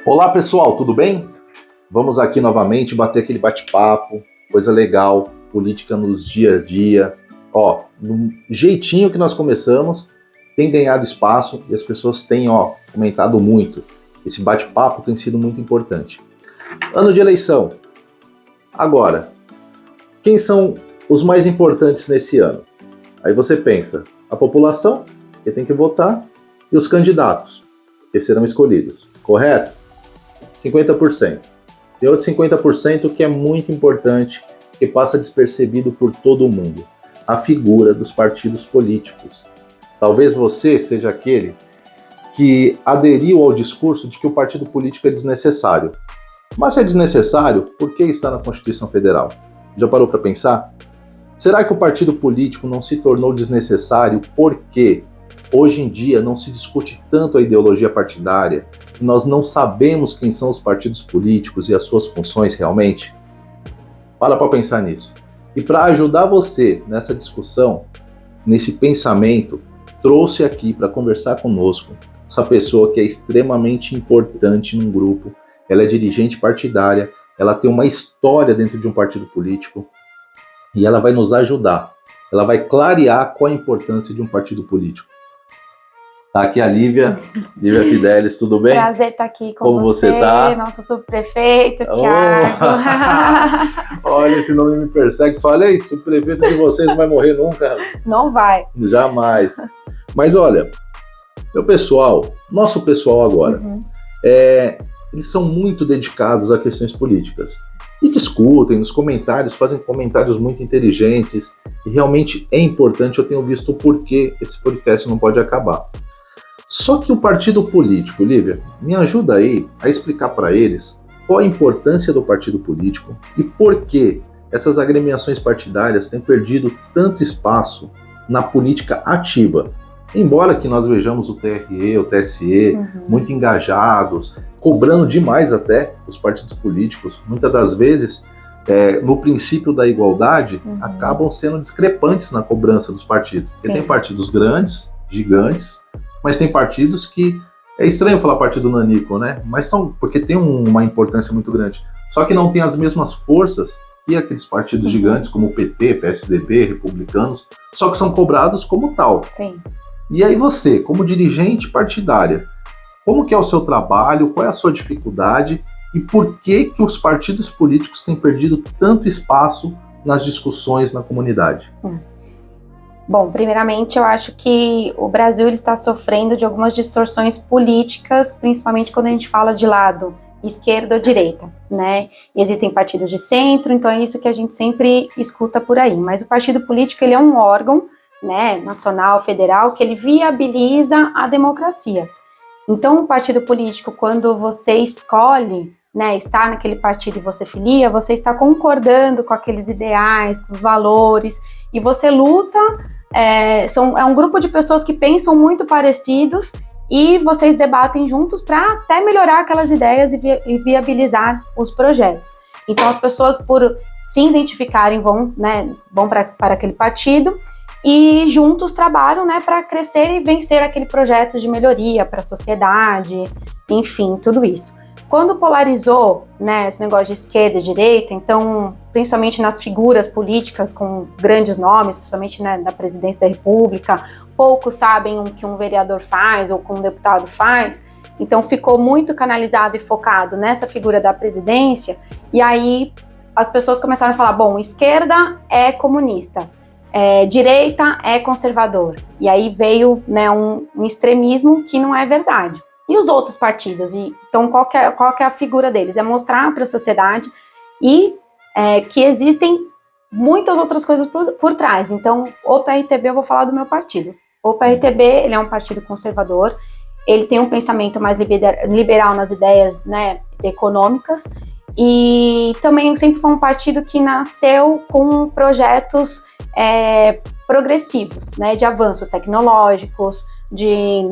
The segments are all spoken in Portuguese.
Olá pessoal, tudo bem? Vamos aqui novamente bater aquele bate-papo, coisa legal, política nos dias a dia. No jeitinho que nós começamos, tem ganhado espaço e as pessoas têm comentado muito. Esse bate-papo tem sido muito importante. Ano de eleição. Agora, quem são os mais importantes nesse ano? Aí você pensa, a população, que tem que votar, e os candidatos, que serão escolhidos, correto? 50%. Tem outro 50% que é muito importante, que passa despercebido por todo mundo. A figura dos partidos políticos. Talvez você seja aquele que aderiu ao discurso de que o partido político é desnecessário. Mas se é desnecessário, por que está na Constituição Federal? Já parou para pensar? Será que o partido político não se tornou desnecessário porque hoje em dia não se discute tanto a ideologia partidária? Nós não sabemos quem são os partidos políticos e as suas funções realmente? Para pensar nisso. E para ajudar você nessa discussão, nesse pensamento, trouxe aqui para conversar conosco essa pessoa que é extremamente importante num grupo. Ela é dirigente partidária, ela tem uma história dentro de um partido político e ela vai nos ajudar. Ela vai clarear qual a importância de um partido político. Tá aqui a Lívia Fidelis, tudo bem? Prazer estar aqui com Como você tá? Nosso subprefeito, Thiago. Olha, esse nome me persegue. Falei, subprefeito de vocês não vai morrer nunca. Não vai. Jamais. Mas olha, nosso pessoal agora, eles são muito dedicados a questões políticas. E discutem nos comentários, fazem comentários muito inteligentes. E realmente é importante, eu tenho visto o porquê esse podcast não pode acabar. Só que o partido político, Lívia, me ajuda aí a explicar para eles qual a importância do partido político e por que essas agremiações partidárias têm perdido tanto espaço na política ativa. Embora que nós vejamos o TRE, o TSE, muito engajados, cobrando demais até os partidos políticos, muitas das vezes, no princípio da igualdade, acabam sendo discrepantes na cobrança dos partidos. Porque tem partidos grandes, gigantes, mas tem partidos que, é estranho falar partido nanico, né? Mas são, porque tem uma importância muito grande. Só que não tem as mesmas forças que aqueles partidos gigantes, como o PT, PSDB, republicanos, só que são cobrados como tal. Sim. E aí você, como dirigente partidária, como que é o seu trabalho, qual é a sua dificuldade e por que os partidos políticos têm perdido tanto espaço nas discussões na comunidade? Bom, primeiramente eu acho que o Brasil ele está sofrendo de algumas distorções políticas, principalmente quando a gente fala de lado esquerda ou direita, né? E existem partidos de centro, então é isso que a gente sempre escuta por aí. Mas o partido político ele é um órgão, né, nacional, federal, que ele viabiliza a democracia. Então, o partido político, quando você escolhe, né, estar naquele partido e você filia, você está concordando com aqueles ideais, com os valores, e você luta, é um grupo de pessoas que pensam muito parecidos e vocês debatem juntos para até melhorar aquelas ideias e viabilizar os projetos. Então, as pessoas, por se identificarem, vão para aquele partido e juntos trabalham, né, para crescer e vencer aquele projeto de melhoria para a sociedade, enfim, tudo isso. Quando polarizou, né, esse negócio de esquerda e direita, então, principalmente nas figuras políticas com grandes nomes, principalmente, né, da presidência da República, poucos sabem o que um vereador faz ou o que um deputado faz, então ficou muito canalizado e focado nessa figura da presidência, e aí as pessoas começaram a falar, bom, esquerda é comunista, direita é conservador, e aí veio, né, um extremismo que não é verdade. E os outros partidos? Então, qual que é a figura deles? É mostrar para a sociedade que existem muitas outras coisas por trás. Então, o PRTB, eu vou falar do meu partido. O PRTB, ele é um partido conservador, ele tem um pensamento mais liberal nas ideias, né, econômicas, e também sempre foi um partido que nasceu com projetos progressivos, né, de avanços tecnológicos,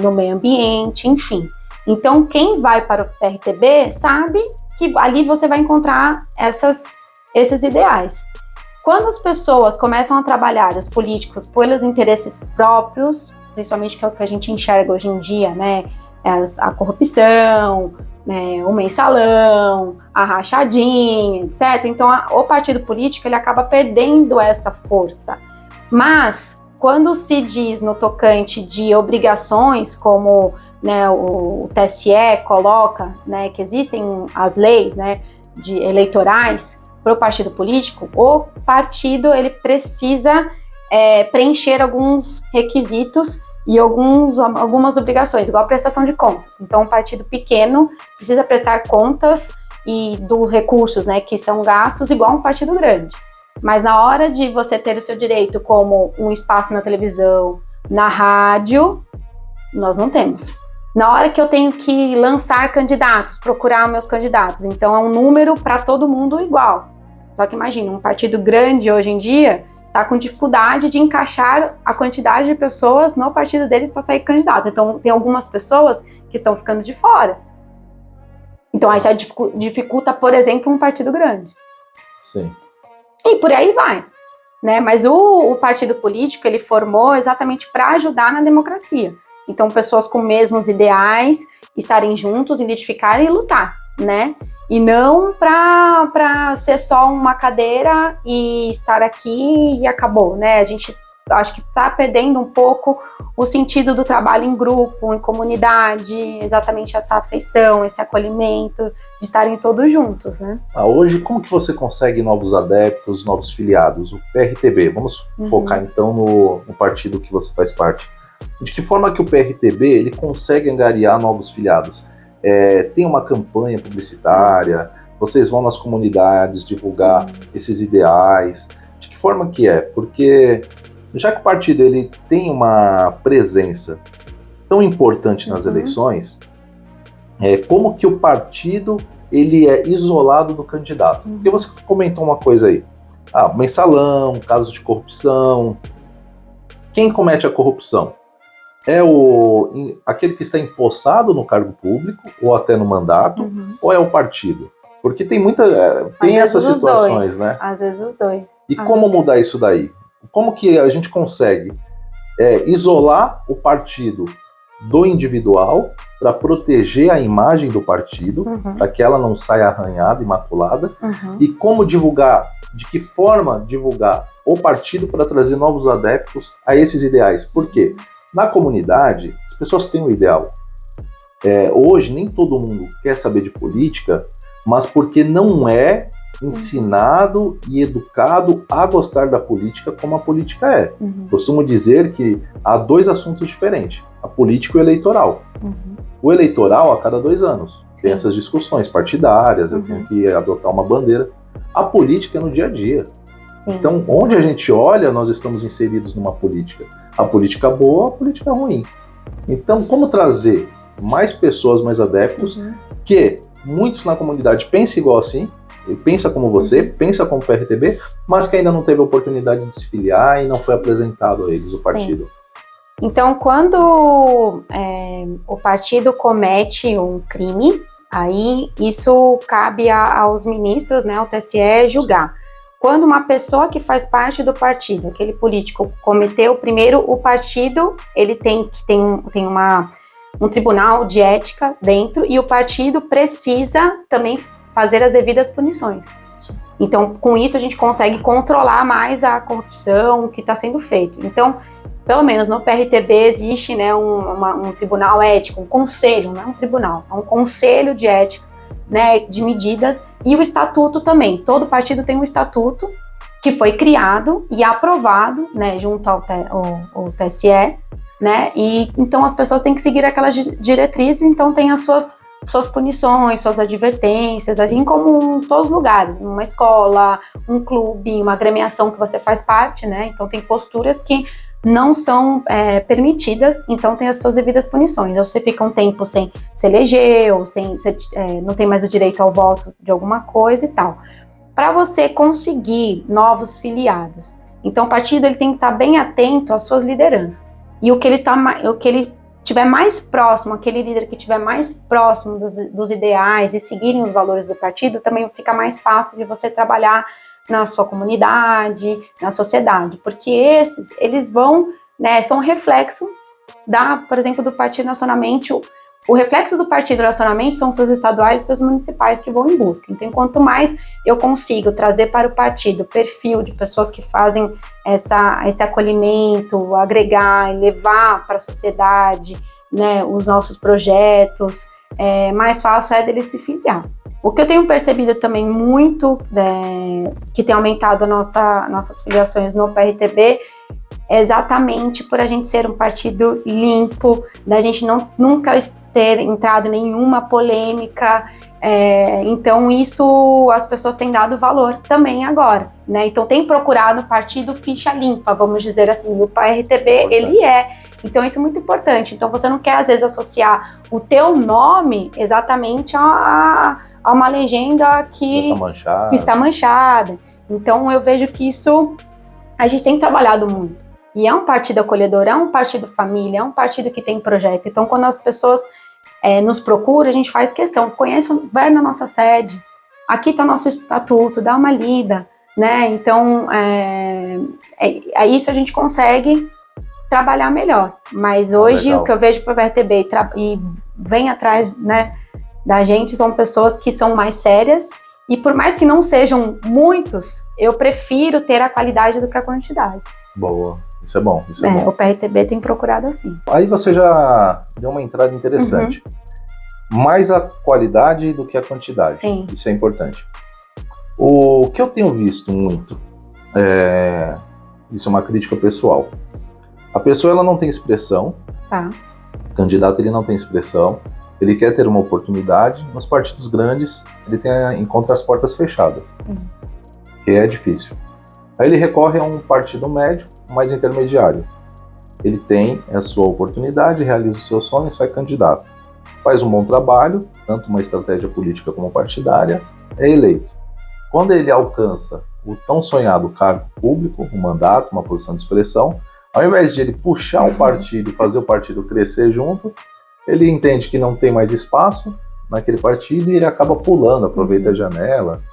no meio ambiente, enfim. Então, quem vai para o PRTB sabe que ali você vai encontrar esses ideais. Quando as pessoas começam a trabalhar, os políticos, pelos interesses próprios, principalmente que é o que a gente enxerga hoje em dia, né, a corrupção, né, o mensalão, a rachadinha, etc. Então, o partido político ele acaba perdendo essa força. Mas, quando se diz no tocante de obrigações, como, né, o TSE coloca, né, que existem as leis, né, eleitorais para o partido político, o partido ele precisa preencher alguns requisitos e algumas obrigações, igual a prestação de contas. Então, um partido pequeno precisa prestar contas dos recursos, né, que são gastos, igual um partido grande. Mas na hora de você ter o seu direito como um espaço na televisão, na rádio, nós não temos. Na hora que eu tenho que lançar candidatos, procurar meus candidatos, então é um número para todo mundo igual. Só que imagina, um partido grande hoje em dia está com dificuldade de encaixar a quantidade de pessoas no partido deles para sair candidato. Então tem algumas pessoas que estão ficando de fora. Então aí já dificulta, por exemplo, um partido grande. Sim. E por aí vai, né? Mas o partido político, ele formou exatamente para ajudar na democracia. Então, pessoas com mesmos ideais estarem juntos, identificarem e lutar, né? E não para ser só uma cadeira e estar aqui e acabou, né? A gente acho que está perdendo um pouco o sentido do trabalho em grupo, em comunidade, exatamente essa afeição, esse acolhimento, de estarem todos juntos, né? Hoje, como que você consegue novos adeptos, novos filiados? O PRTB, vamos focar então no partido que você faz parte. De que forma que o PRTB ele consegue angariar novos filiados? Tem uma campanha publicitária, vocês vão nas comunidades divulgar esses ideais, de que forma que é? Porque já que o partido ele tem uma presença tão importante nas eleições, como que o partido ele é isolado do candidato? Porque você comentou uma coisa aí, mensalão, casos de corrupção. Quem comete a corrupção? É aquele que está empossado no cargo público, ou até no mandato, ou é o partido? Porque tem essas situações, né? Às vezes os dois. E como mudar isso daí? Como que a gente consegue isolar o partido do individual para proteger a imagem do partido, para que ela não saia arranhada, imaculada, e como divulgar, de que forma divulgar o partido para trazer novos adeptos a esses ideais? Por quê? Na comunidade, as pessoas têm um ideal. Hoje, nem todo mundo quer saber de política, mas porque não é ensinado e educado a gostar da política como a política é. Costumo dizer que há dois assuntos diferentes, a política e o eleitoral. O eleitoral, a cada 2 anos, tem essas discussões partidárias, eu tenho que adotar uma bandeira. A política é no dia a dia. Então, onde a gente olha, nós estamos inseridos numa política. A política boa, a política ruim. Então, como trazer mais pessoas, mais adeptos, que muitos na comunidade pensam igual assim, pensa como você, pensa como PRTB, mas que ainda não teve a oportunidade de se filiar e não foi apresentado a eles o partido. Sim. Então, quando o partido comete um crime, aí isso cabe aos ministros, né, ao TSE julgar. Quando uma pessoa que faz parte do partido, aquele político, cometeu primeiro, o partido, ele tem um tribunal de ética dentro e o partido precisa também fazer as devidas punições. Então, com isso, a gente consegue controlar mais a corrupção, o que está sendo feito. Então, pelo menos no PRTB existe, né, um tribunal ético, um conselho, não é um tribunal, é um conselho de ética, né, de medidas, e o estatuto também. Todo partido tem um estatuto que foi criado e aprovado, né, junto ao TSE, né, e então as pessoas têm que seguir aquelas diretrizes, então tem as suas punições, suas advertências, assim como em todos os lugares, numa escola, um clube, uma agremiação que você faz parte, né, então tem posturas que não são permitidas, então tem as suas devidas punições. Ou você fica um tempo sem se eleger, ou não tem mais o direito ao voto de alguma coisa e tal. Para você conseguir novos filiados, então o partido ele tem que estar bem atento às suas lideranças. E o que ele estiver mais próximo, aquele líder que estiver mais próximo dos ideais e seguirem os valores do partido, também fica mais fácil de você trabalhar na sua comunidade, na sociedade, porque eles vão, né, são reflexo por exemplo, do partido nacionalmente, o reflexo do partido nacionalmente são seus estaduais e seus municipais que vão em busca. Então, quanto mais eu consigo trazer para o partido perfil de pessoas que fazem esse acolhimento, agregar e levar para a sociedade, né, os nossos projetos, mais fácil é dele se filiar. O que eu tenho percebido também muito, que tem aumentado nossas filiações no PRTB, é exatamente por a gente ser um partido limpo, da gente nunca ter entrado em nenhuma polêmica, então isso as pessoas têm dado valor também agora, né? Então tem procurado partido ficha limpa, vamos dizer assim, o PRTB ele então isso é muito importante. Então você não quer às vezes associar o teu nome exatamente a uma legenda que está manchada. Então eu vejo que isso a gente tem trabalhado muito. E é um partido acolhedor, é um partido família, é um partido que tem projeto. Então, quando as pessoas nos procuram, a gente faz questão, vai na nossa sede, aqui está o nosso estatuto, dá uma lida, né? Então, isso a gente consegue trabalhar melhor. Mas hoje, o que eu vejo para o PRTB e vem atrás, né, da gente são pessoas que são mais sérias. E por mais que não sejam muitos, eu prefiro ter a qualidade do que a quantidade. Boa, isso é bom. O PRTB tem procurado assim. Aí você já deu uma entrada interessante. Mais a qualidade do que a quantidade. Sim. Isso é importante. O que eu tenho visto muito, isso é uma crítica pessoal. A pessoa ela não tem expressão. Tá. O candidato ele não tem expressão. Ele quer ter uma oportunidade. Nos partidos grandes, ele encontra as portas fechadas, que é difícil. Aí ele recorre a um partido médio, mais intermediário. Ele tem a sua oportunidade, realiza o seu sonho, sai candidato. Faz um bom trabalho, tanto uma estratégia política como partidária, é eleito. Quando ele alcança o tão sonhado cargo público, um mandato, uma posição de expressão, ao invés de ele puxar o partido e fazer o partido crescer junto, ele entende que não tem mais espaço naquele partido e ele acaba pulando, aproveita a janela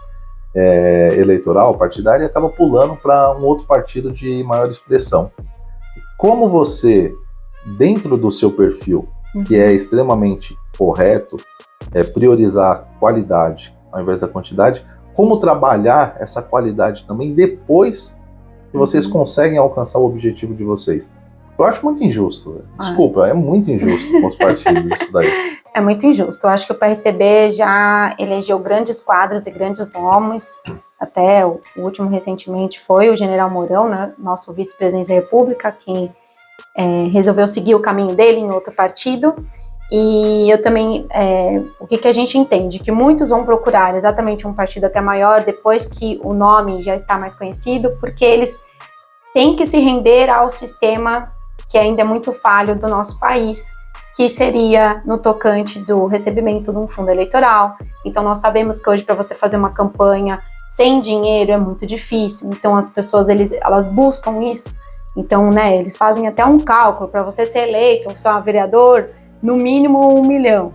eleitoral, partidária, e acaba pulando para um outro partido de maior expressão. Como você, dentro do seu perfil, que é extremamente correto, priorizar a qualidade ao invés da quantidade, como trabalhar essa qualidade também depois que vocês conseguem alcançar o objetivo de vocês? Eu acho muito injusto. Desculpa, é muito injusto com os partidos isso daí. É muito injusto. Eu acho que o PRTB já elegeu grandes quadros e grandes nomes. Até o último recentemente foi o General Mourão, né, nosso vice-presidente da República, que resolveu seguir o caminho dele em outro partido. E eu também, o que a gente entende? Que muitos vão procurar exatamente um partido até maior depois que o nome já está mais conhecido, porque eles têm que se render ao sistema que ainda é muito falho do nosso país, que seria no tocante do recebimento de um fundo eleitoral. Então nós sabemos que hoje para você fazer uma campanha sem dinheiro é muito difícil, então as pessoas elas buscam isso. Então, né, eles fazem até um cálculo para você ser eleito, você é um vereador, no mínimo 1 milhão.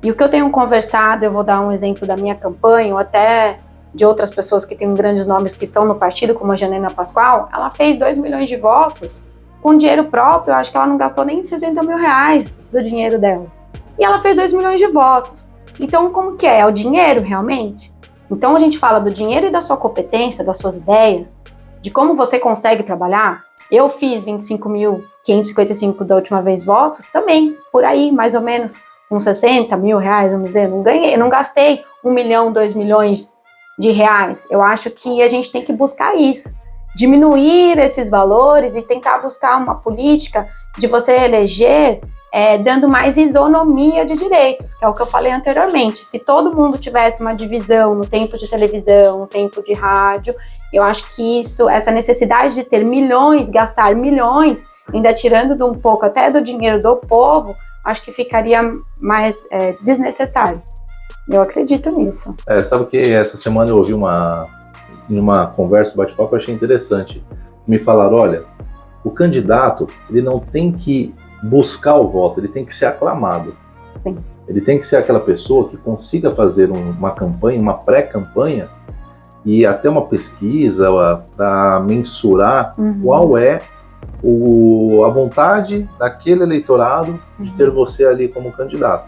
E o que eu tenho conversado, eu vou dar um exemplo da minha campanha, ou até de outras pessoas que têm grandes nomes que estão no partido, como a Janaína Pascoal, ela fez 2 milhões de votos com dinheiro próprio. Eu acho que ela não gastou nem 60 mil reais do dinheiro dela. E ela fez 2 milhões de votos. Então, como que é? É o dinheiro, realmente? Então, a gente fala do dinheiro e da sua competência, das suas ideias, de como você consegue trabalhar. Eu fiz 25.555 da última vez votos, também, por aí, mais ou menos, uns 60 mil reais, vamos dizer, eu não gastei 1 milhão, 2 milhões de reais. Eu acho que a gente tem que buscar isso, diminuir esses valores e tentar buscar uma política de você eleger dando mais isonomia de direitos, que é o que eu falei anteriormente. Se todo mundo tivesse uma divisão no tempo de televisão, no tempo de rádio, eu acho que essa necessidade de ter milhões, gastar milhões, ainda tirando de um pouco até do dinheiro do povo, acho que ficaria mais desnecessário. Eu acredito nisso. Sabe que essa semana eu ouvi uma conversa, bate-papo, eu achei interessante. Me falaram, olha, o candidato, ele não tem que buscar o voto, ele tem que ser aclamado. Sim. Ele tem que ser aquela pessoa que consiga fazer uma campanha, uma pré-campanha, e até uma pesquisa para mensurar qual é a vontade daquele eleitorado de ter você ali como candidato.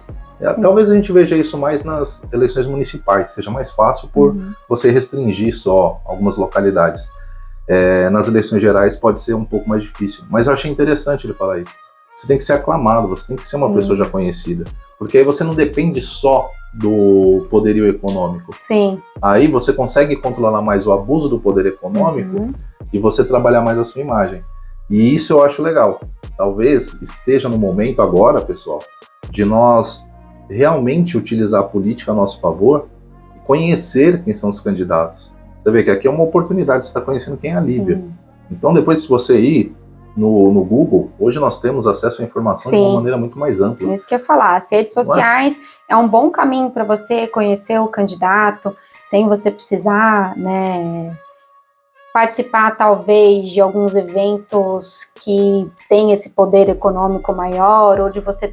Talvez a gente veja isso mais nas eleições municipais, seja mais fácil por você restringir só algumas localidades. Nas eleições gerais pode ser um pouco mais difícil, mas eu achei interessante ele falar isso. Você tem que ser aclamado, você tem que ser uma pessoa já conhecida, porque aí você não depende só do poderio econômico. Sim. Aí você consegue controlar mais o abuso do poder econômico e você trabalhar mais a sua imagem. E isso eu acho legal. Talvez esteja no momento agora, pessoal, de nós realmente utilizar a política a nosso favor e conhecer quem são os candidatos. Você vê que aqui é uma oportunidade, você está conhecendo quem é a Lívia. Então depois, se você ir no Google, hoje nós temos acesso à informação de uma maneira muito mais ampla. Isso que eu ia falar, as redes sociais é um bom caminho para você conhecer o candidato, sem você precisar, né, participar talvez de alguns eventos que tem esse poder econômico maior, ou de você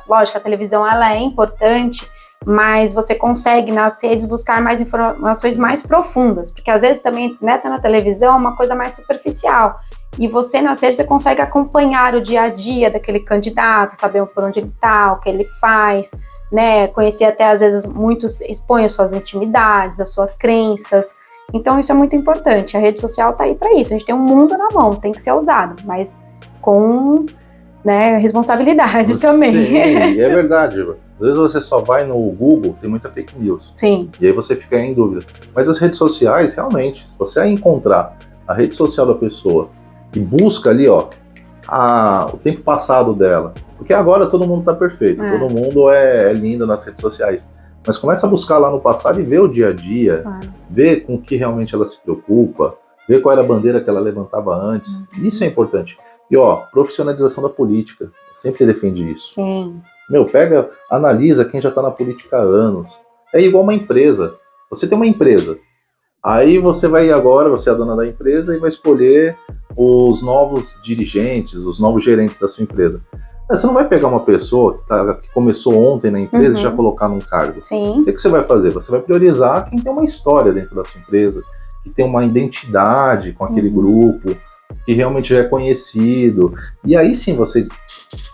lógico, a televisão ela é importante, mas você consegue nas redes buscar mais informações mais profundas, porque às vezes também, né, tá na televisão é uma coisa mais superficial, e você nas redes você consegue acompanhar o dia a dia daquele candidato, saber por onde ele tá, o que ele faz, né, conhecer até às vezes muitos expõem as suas intimidades, as suas crenças. Então isso é muito importante, a rede social tá aí para isso, a gente tem um mundo na mão, tem que ser usado, mas com, né, responsabilidade também. Sim, é verdade, às vezes você só vai no Google, tem muita fake news. Sim. E aí você fica em dúvida. Mas as redes sociais, realmente, se você encontrar a rede social da pessoa e busca ali, ó, o tempo passado dela, porque agora todo mundo tá perfeito, todo mundo é lindo nas redes sociais. Mas começa a buscar lá no passado e ver o dia a dia, ver com o que realmente ela se preocupa, ver qual era a bandeira que ela levantava antes. Isso é importante. E ó, profissionalização da política, eu sempre defendi isso. Sim. Analisa quem já está na política há anos. É igual uma empresa. Você tem uma empresa, aí você é a dona da empresa e vai escolher os novos dirigentes, os novos gerentes da sua empresa. Você não vai pegar uma pessoa que começou ontem na empresa e já colocar num cargo. Sim. O que você vai fazer? Você vai priorizar quem tem uma história dentro da sua empresa, que tem uma identidade com aquele grupo, que realmente já é conhecido. E aí sim você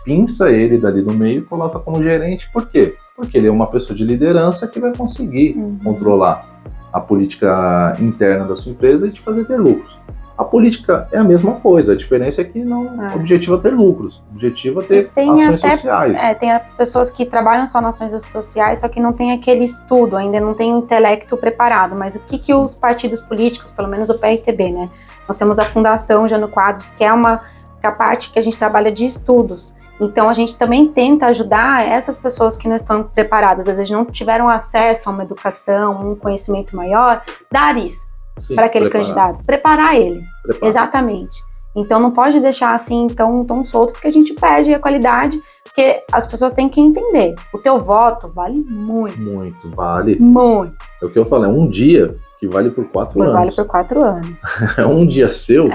pinça ele dali do meio e coloca como gerente. Por quê? Porque ele é uma pessoa de liderança que vai conseguir controlar a política interna da sua empresa e te fazer ter lucros. A política é a mesma coisa, a diferença é que não objetiva ter lucros, objetiva ter ações sociais. Tem pessoas que trabalham só nas ações sociais, só que não tem aquele estudo, ainda não tem o intelecto preparado, mas o que os partidos políticos, pelo menos o PRTB, né? Nós temos a Fundação Jânio Quadros, que é a parte que a gente trabalha de estudos. Então a gente também tenta ajudar essas pessoas que não estão preparadas, às vezes não tiveram acesso a uma educação, um conhecimento maior, dar isso. Para aquele candidato, preparar ele, exatamente. Então não pode deixar assim tão solto, porque a gente perde a qualidade, porque as pessoas têm que entender, o teu voto vale muito. Muito, vale. Muito. É o que eu falei, é um dia que vale por 4 anos. Vale por 4 anos. É um dia seu,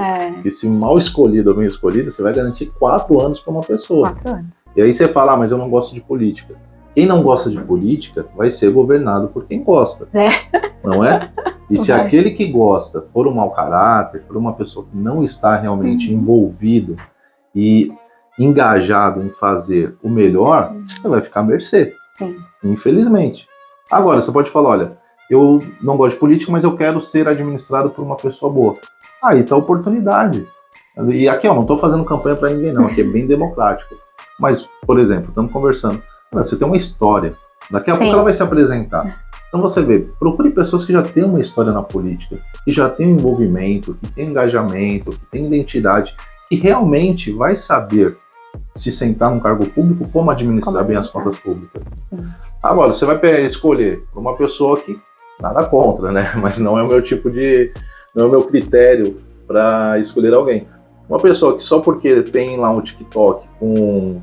e se mal escolhido ou bem escolhido, você vai garantir 4 anos para uma pessoa. 4 anos. E aí você fala, mas eu não gosto de política. Quem não gosta de política vai ser governado por quem gosta. Não é? E se aquele que gosta for um mau caráter, for uma pessoa que não está realmente envolvido e engajado em fazer o melhor, você vai ficar à mercê. Sim. Infelizmente. Agora, você pode falar, olha, eu não gosto de política, mas eu quero ser administrado por uma pessoa boa. Aí está a oportunidade. E aqui, ó, não estou fazendo campanha para ninguém não, aqui é bem democrático. Mas, por exemplo, estamos conversando, você tem uma história, daqui a pouco ela vai se apresentar. Então você vê, procure pessoas que já têm uma história na política, que já têm um envolvimento, que têm engajamento, que têm identidade, que realmente vai saber se sentar num cargo público, como administrar bem as contas públicas. Agora, você vai escolher uma pessoa que, nada contra, né? Mas não é o meu não é o meu critério para escolher alguém. Uma pessoa que só porque tem lá um TikTok com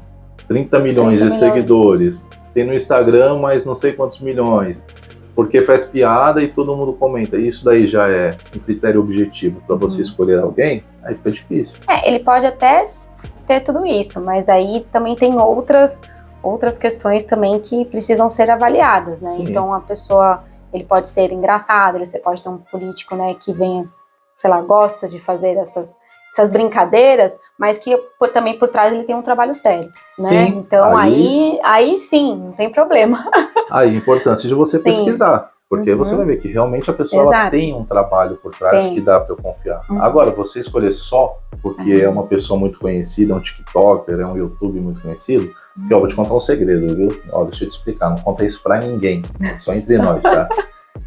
30 milhões de seguidores, tem no Instagram mais não sei quantos milhões, porque faz piada e todo mundo comenta, isso daí já é um critério objetivo para você escolher alguém, aí fica difícil. Ele pode até ter tudo isso, mas aí também tem outras questões também que precisam ser avaliadas, né? Sim. Então a pessoa, ele pode ser engraçado, você pode ter um político, né, que venha, sei lá, gosta de fazer essas brincadeiras, mas que também por trás ele tem um trabalho sério, né? Sim, Então aí sim, não tem problema. Aí a importância de você Sim. pesquisar, porque você vai ver que realmente a pessoa ela tem um trabalho por trás que dá para eu confiar. Agora, você escolher só porque é uma pessoa muito conhecida, um TikToker, é um YouTube muito conhecido, que eu vou te contar um segredo, viu? Ó, deixa eu te explicar, não conta isso pra ninguém, é só entre nós, tá?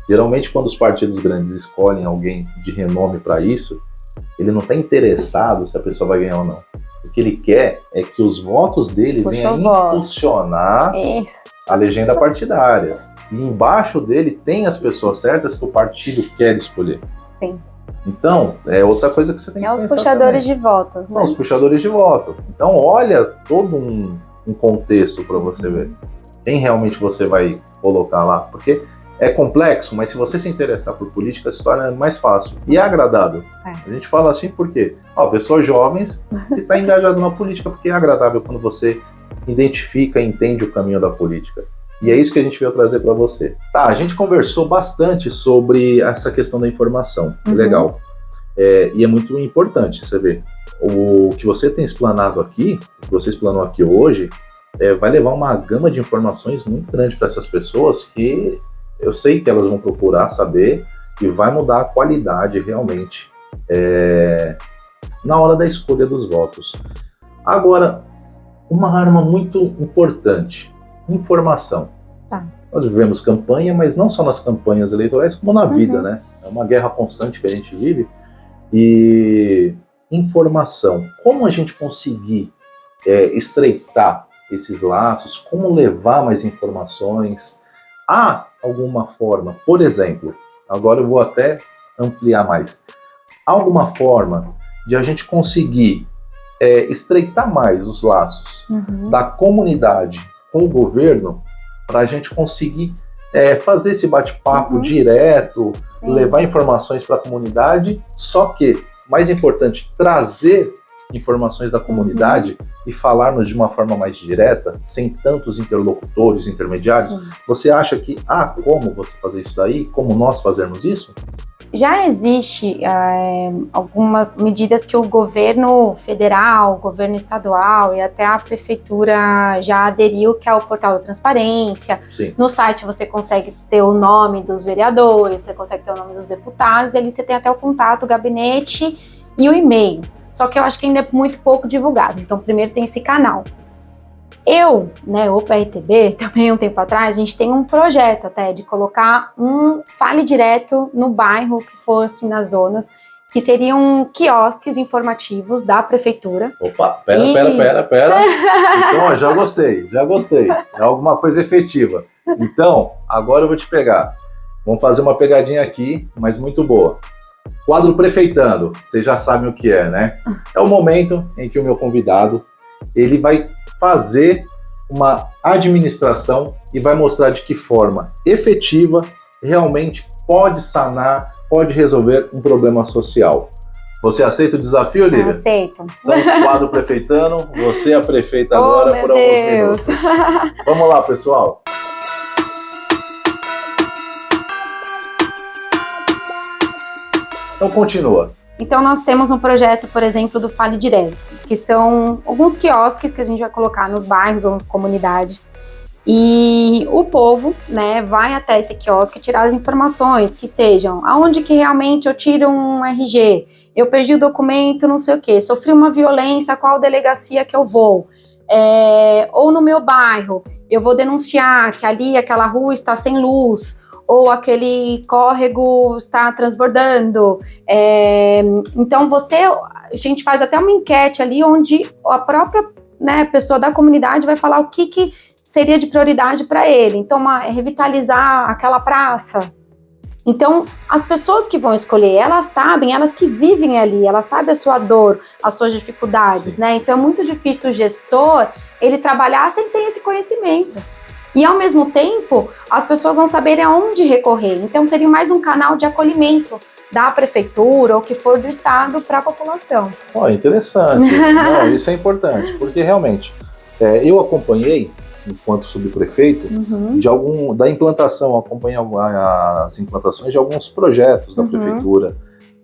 Geralmente, quando os partidos grandes escolhem alguém de renome para isso, ele não tá interessado se a pessoa vai ganhar ou não. O que ele quer é que os votos dele venham impulsionar a legenda partidária. E embaixo dele tem as pessoas certas que o partido quer escolher. Sim. Então, é outra coisa que você tem que pensar. Os puxadores de votos. São os puxadores de voto. Então, olha todo um contexto para você ver quem realmente você vai colocar lá. Porque é complexo, mas se você se interessar por política, se torna mais fácil. E é agradável. A gente fala assim porque pessoas jovens que estão engajadas na política, porque é agradável quando você identifica e entende o caminho da política. E é isso que a gente veio trazer para você. Tá, a gente conversou bastante sobre essa questão da informação. Legal. E é muito importante, você vê. O que você tem explanado aqui, o que você explanou aqui hoje, vai levar uma gama de informações muito grande para essas pessoas que eu sei que elas vão procurar saber e vai mudar a qualidade realmente na hora da escolha dos votos. Agora, uma arma muito importante, informação. Tá. Nós vivemos campanha, mas não só nas campanhas eleitorais, como na vida, né? É uma guerra constante que a gente vive. E informação, como a gente conseguir estreitar esses laços, como levar mais informações? Há alguma forma, por exemplo, agora eu vou até ampliar mais, há alguma forma de a gente conseguir estreitar mais os laços da comunidade com o governo para a gente conseguir fazer esse bate-papo direto, levar informações para a comunidade, só que, mais importante, trazer informações da comunidade e falarmos de uma forma mais direta, sem tantos interlocutores, intermediários. Você acha que há como você fazer isso daí? Como nós fazermos isso? Já existe algumas medidas que o governo federal, o governo estadual e até a prefeitura já aderiu, que é o portal da transparência. Sim. No site você consegue ter o nome dos vereadores, você consegue ter o nome dos deputados, e ali você tem até o contato, o gabinete e o e-mail. Só que eu acho que ainda é muito pouco divulgado, então primeiro tem esse canal. O PRTB, também um tempo atrás, a gente tem um projeto até de colocar um Fale Direto no bairro que fosse nas zonas, que seriam quiosques informativos da prefeitura. Opa, pera. Então, já gostei. É alguma coisa efetiva. Então, agora eu vou te pegar. Vamos fazer uma pegadinha aqui, mas muito boa. Quadro Prefeitando, vocês já sabem o que é, né? É o momento em que o meu convidado, ele vai fazer uma administração e vai mostrar de que forma efetiva realmente pode sanar, pode resolver um problema social. Você aceita o desafio, Lívia? Aceito. Então, quadro Prefeitando, você é a prefeita agora por alguns minutos. Vamos lá, pessoal. Então, continua. Então, nós temos um projeto, por exemplo, do Fale Direto, que são alguns quiosques que a gente vai colocar nos bairros ou comunidade. E o povo, vai até esse quiosque tirar as informações, que sejam aonde que realmente eu tiro um RG, eu perdi o documento, não sei o quê, sofri uma violência, qual delegacia que eu vou, ou no meu bairro, eu vou denunciar que ali aquela rua está sem luz, ou aquele córrego está transbordando. Então a gente faz até uma enquete ali onde a própria pessoa da comunidade vai falar o que seria de prioridade para ele. Então, revitalizar aquela praça. Então, as pessoas que vão escolher, elas sabem, elas que vivem ali, elas sabem a sua dor, as suas dificuldades, Então, é muito difícil o gestor, ele trabalhar sem ter esse conhecimento. E, ao mesmo tempo, as pessoas vão saberem aonde recorrer. Então, seria mais um canal de acolhimento da prefeitura ou que for do estado para a população. Interessante. Não, isso é importante, porque realmente, eu acompanhei, enquanto subprefeito, da implantação, acompanhei as implantações de alguns projetos da prefeitura,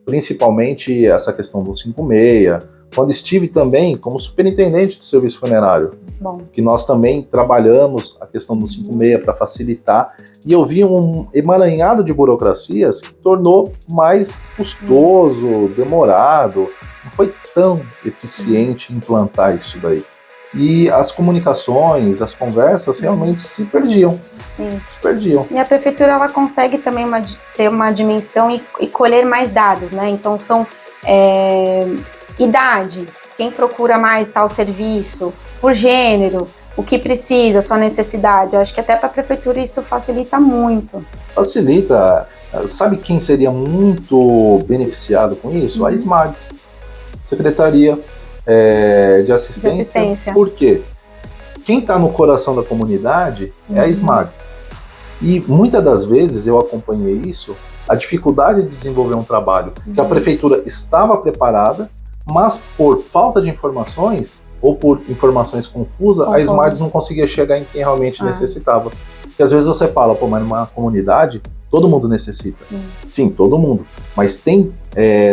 principalmente essa questão do 56, quando estive também como superintendente do serviço funerário, Bom. que nós também trabalhamos a questão do 56 para facilitar, e eu vi um emaranhado de burocracias que tornou mais custoso, demorado, não foi tão eficiente implantar isso daí. E as comunicações, as conversas realmente se perdiam. Sim. Se perdiam. E a prefeitura ela consegue também ter uma dimensão e colher mais dados, né? Então são idade, quem procura mais tal serviço, por gênero, o que precisa, sua necessidade. Eu acho que até para a prefeitura isso facilita muito. Facilita. Sabe quem seria muito beneficiado com isso? A SMADS, Secretaria de Assistência. Por quê? Quem está no coração da comunidade é a SMADS. E muitas das vezes eu acompanhei isso, a dificuldade de desenvolver um trabalho que a prefeitura estava preparada, mas por falta de informações ou por informações confusas, a SMADS não conseguia chegar em quem realmente necessitava. Porque às vezes você fala, pô, mas numa comunidade todo mundo necessita. Sim, todo mundo. Mas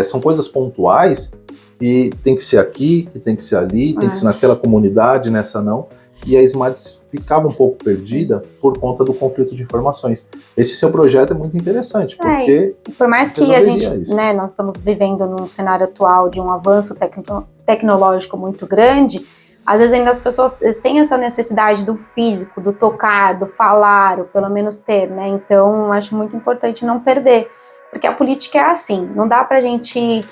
são coisas pontuais que tem que ser aqui, que tem que ser ali, tem que ser naquela comunidade, nessa não. E a SMADS ficava um pouco perdida por conta do conflito de informações. Esse seu projeto é muito interessante, porque... por mais que a gente, né, nós estamos vivendo num cenário atual de um avanço tecnológico muito grande, às vezes ainda as pessoas têm essa necessidade do físico, do tocar, do falar, ou pelo menos ter, né? Então, eu acho muito importante não perder, porque a política é assim, não dá pra gente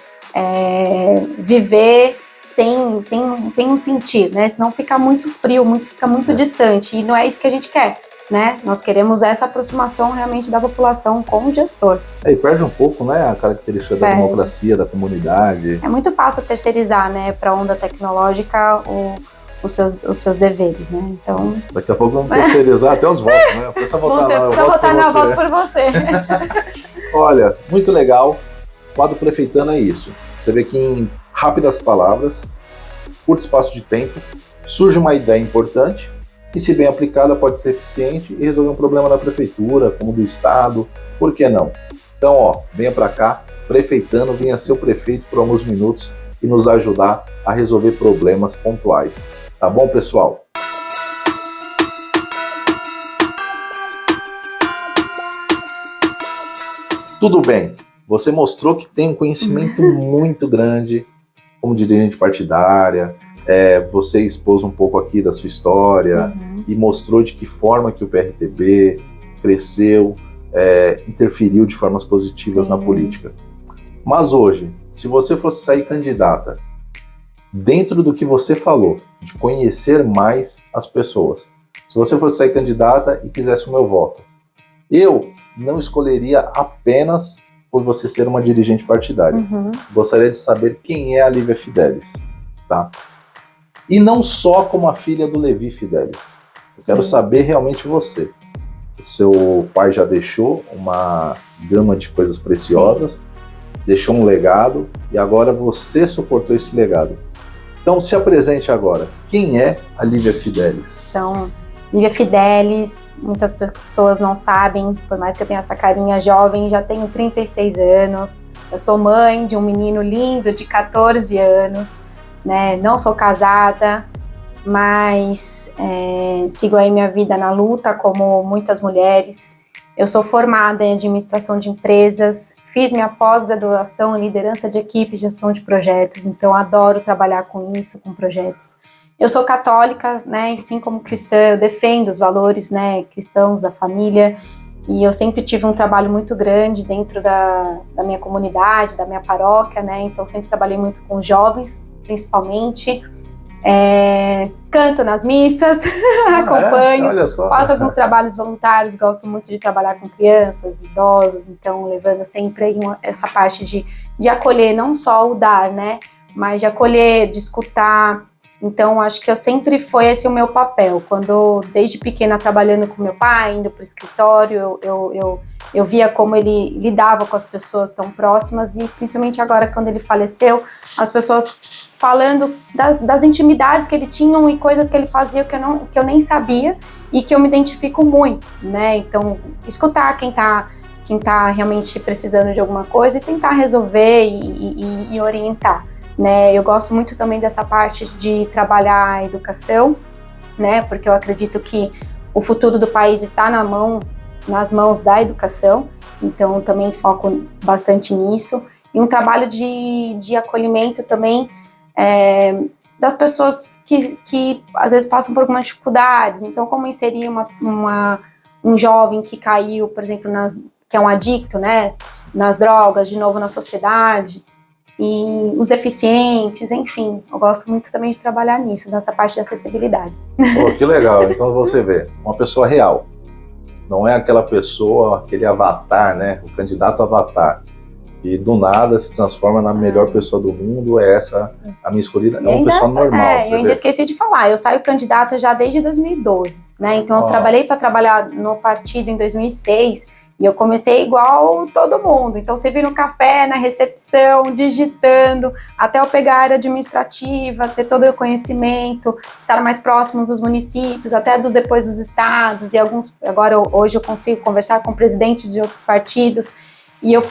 viver sem um sentir, né? Senão fica muito frio, fica muito distante, e não é isso que a gente quer, né? Nós queremos essa aproximação realmente da população com o gestor. E perde um pouco, né, a característica da democracia, da comunidade. É muito fácil terceirizar, né, para a onda tecnológica os seus deveres, né? Então... Daqui a pouco vamos terceirizar até os votos, né? Precisa votar na voto por você. Olha, muito legal. O quadro Prefeitando é isso. Você vê que em rápidas palavras, curto espaço de tempo, surge uma ideia importante e, se bem aplicada, pode ser eficiente e resolver um problema da prefeitura, como do estado, por que não? Então, venha para cá, Prefeitando, venha ser o prefeito por alguns minutos e nos ajudar a resolver problemas pontuais. Tá bom, pessoal? Tudo bem, você mostrou que tem um conhecimento muito grande como dirigente partidária, você expôs um pouco aqui da sua história e mostrou de que forma que o PRTB cresceu, interferiu de formas positivas na política. Mas hoje, se você fosse sair candidata, dentro do que você falou, de conhecer mais as pessoas, se você fosse sair candidata e quisesse o meu voto, eu não escolheria apenas por você ser uma dirigente partidária. Gostaria de saber quem é a Lívia Fidelis, tá? E não só como a filha do Levi Fidelis. Eu quero saber realmente você. O seu pai já deixou uma gama de coisas preciosas, deixou um legado e agora você suportou esse legado. Então se apresente agora. Quem é a Lívia Fidelis? Então, Lívia Fidelis, muitas pessoas não sabem, por mais que eu tenha essa carinha jovem, já tenho 36 anos, eu sou mãe de um menino lindo de 14 anos, né? Não sou casada, mas sigo aí minha vida na luta, como muitas mulheres. Eu sou formada em administração de empresas, fiz minha pós-graduação em liderança de equipes, gestão de projetos, então adoro trabalhar com isso, com projetos. Eu sou católica, né, assim como cristã, eu defendo os valores, né, cristãos da família, e eu sempre tive um trabalho muito grande dentro da minha comunidade, da minha paróquia, né, então sempre trabalhei muito com jovens, principalmente, canto nas missas, acompanho, olha só. Faço alguns trabalhos voluntários, gosto muito de trabalhar com crianças, idosos, então levando sempre essa parte de acolher, não só o dar, né, mas de acolher, de escutar. Então, acho que sempre foi esse o meu papel. Quando, desde pequena, trabalhando com meu pai, indo para o escritório, eu via como ele lidava com as pessoas tão próximas e, principalmente agora, quando ele faleceu, as pessoas falando das intimidades que ele tinha e coisas que ele fazia que eu nem sabia e que eu me identifico muito, né? Então, escutar quem está quem está realmente precisando de alguma coisa e tentar resolver e orientar, né? Eu gosto muito também dessa parte de trabalhar a educação, né? Porque eu acredito que o futuro do país está nas mãos da educação, então também foco bastante nisso. E um trabalho de acolhimento também das pessoas que às vezes passam por algumas dificuldades. Então, como inserir um jovem que caiu, por exemplo, que é um adicto, né, nas drogas, de novo na sociedade, e os deficientes, enfim. Eu gosto muito também de trabalhar nisso, nessa parte de acessibilidade. Pô, que legal. Então você vê, uma pessoa real. Não é aquela pessoa, aquele avatar, né, o candidato avatar. E do nada se transforma na melhor pessoa do mundo, é essa a minha escolhida, é uma pessoa normal. Eu ainda esqueci de falar, eu saio candidata já desde 2012, né? Então eu trabalhei para trabalhar no partido em 2006 e eu comecei igual todo mundo. Então você vir no café, na recepção, digitando, até eu pegar a área administrativa, ter todo o conhecimento, estar mais próximo dos municípios, até depois dos estados e hoje eu consigo conversar com presidentes de outros partidos. E eu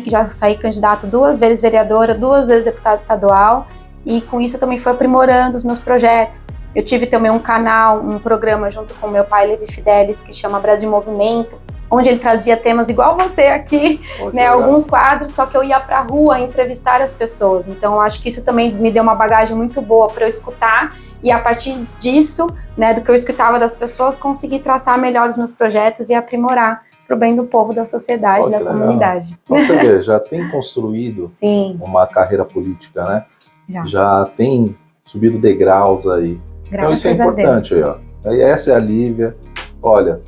já saí candidata 2 vezes vereadora, 2 vezes deputada estadual, e com isso eu também fui aprimorando os meus projetos. Eu tive também um canal, um programa junto com meu pai, Levi Fidelis, que chama Brasil Movimento, onde ele trazia temas igual você aqui, né, alguns quadros, só que eu ia pra rua entrevistar as pessoas. Então eu acho que isso também me deu uma bagagem muito boa para eu escutar, e a partir disso, né, do que eu escutava das pessoas, conseguir traçar melhor os meus projetos e aprimorar para o bem do povo, da sociedade, da comunidade. Você vê, já tem construído uma carreira política, né? Já tem subido degraus aí. Então isso é importante aí, ó. Essa é a Lívia. Olha,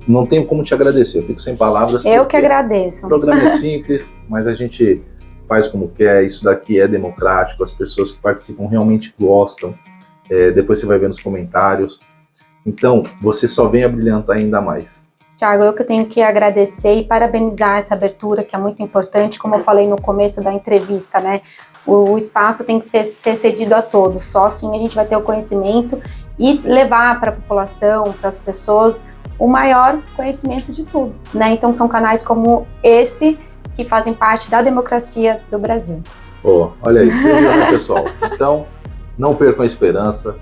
não tenho como te agradecer, eu fico sem palavras. Eu que agradeço. O programa é simples, mas a gente faz como quer, isso daqui é democrático, as pessoas que participam realmente gostam. Depois você vai ver nos comentários. Então, você só vem a brilhantar ainda mais. Tiago, eu que tenho que agradecer e parabenizar essa abertura, que é muito importante, como eu falei no começo da entrevista, né? O espaço tem que ser cedido a todos, só assim a gente vai ter o conhecimento e levar para a população, para as pessoas, o maior conhecimento de tudo, né? Então são canais como esse que fazem parte da democracia do Brasil. Olha aí, pessoal. Então, não percam a esperança.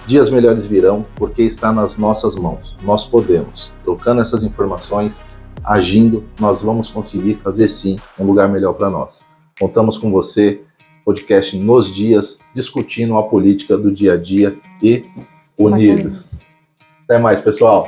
Dias melhores virão, porque está nas nossas mãos. Nós podemos. Trocando essas informações, agindo, nós vamos conseguir fazer sim um lugar melhor para nós. Contamos com você, podcast Nos Dias, discutindo a política do dia a dia e unidos. Até mais, pessoal.